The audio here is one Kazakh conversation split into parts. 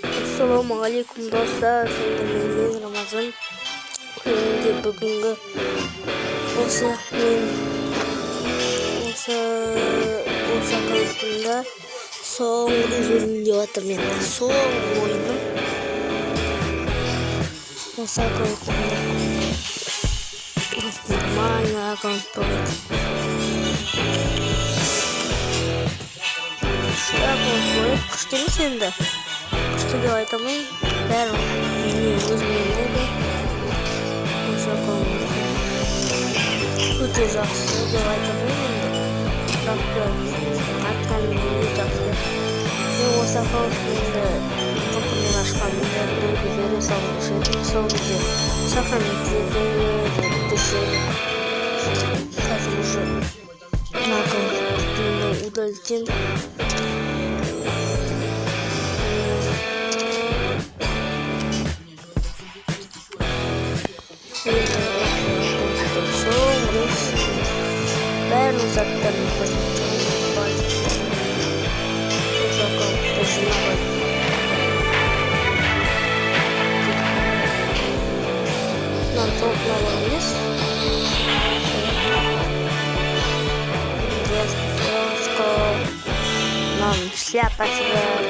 Assalamualaikum dostlar, men Ramazan. Бүгінгі осы аккаунтымда соңғы үзілім деп жатырмын енді. Соңғы ойыным осы аккаунтымда. Нормальный аккаунт болады. Şu аккаунт болып күшті емес енді. Күшті деп айтамын. Бәрі өзімнен де осы аккаунт өте жақсы деп айтамын енді. Бірақ айтқаным өте жақсы. Мен осы аккаунтымды мен ашқанымда бір бере салғыш едім. Сол кезде сохранить дешевле. Қазір уже аккаунтымды удалитын. Бәрін заттарын көрсетіп жинап нам топлар емес. Нам шляпасы бар.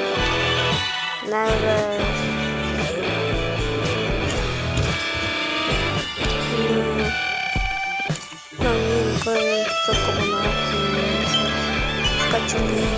Только скачиваем.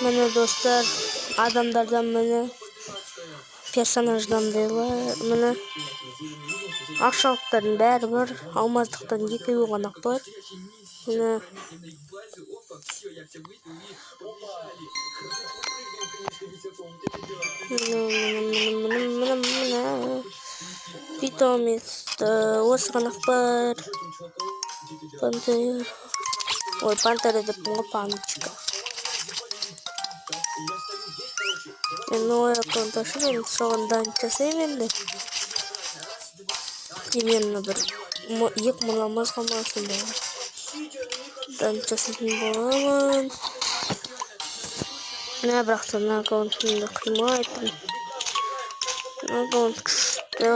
Міне достар, адамдардан міне персонаждан бері міне ақшалықтардың бәрі бар, алмаздықтан 2 ғанақ бар. Міне питомец осы ғанақ бар. Пантера деп панчика. Мен ой аккаунт ашып, мен соған данж жасаймын енді. Именно бір 2000 алмаз қалмасында данж жасайтын боламын. Мына бірақта мына аккаунтымды қимайтын. Мына аккаунт күшті.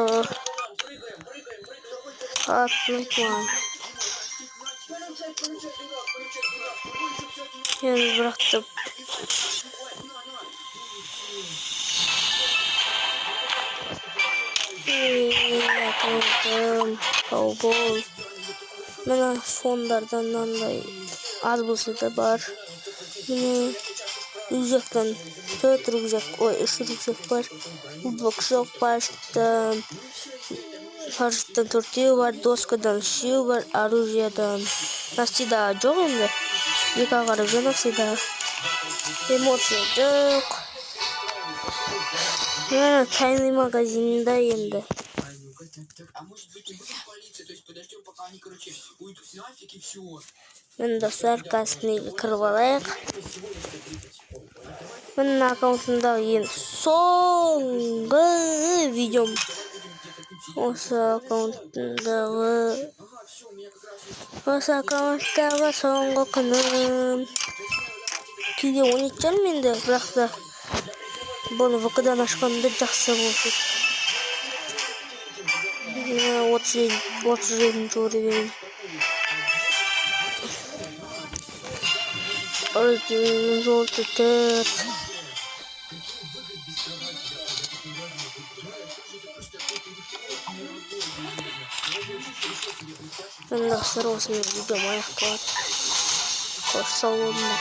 Қатынайтман. Енді бірақта Ковбой. Мына фондардан мынандай аз болса да бар. Міне рюкзактан 4 рюкзак, 3 рюкзак бар. Боксок парашюттан 4 бар, доскадан 3 бар, оружиядан насида жоқ енді. 2 қаражан насида. Эмоция жоқ. Мына тайный магазинда енді. Мен достар кәсіпнеге кіріп алайық. Менің аккаунтымдағы ең соңғы видеом. Осы аккаунттағы соңғы күнім. Кейде 12 жарым енді, бірақ та бұны VK-дан ашқанымда жақсы болды. 37 уровень. Желтый тет. Nasıl olsun videoma yaklat. Korsa olma.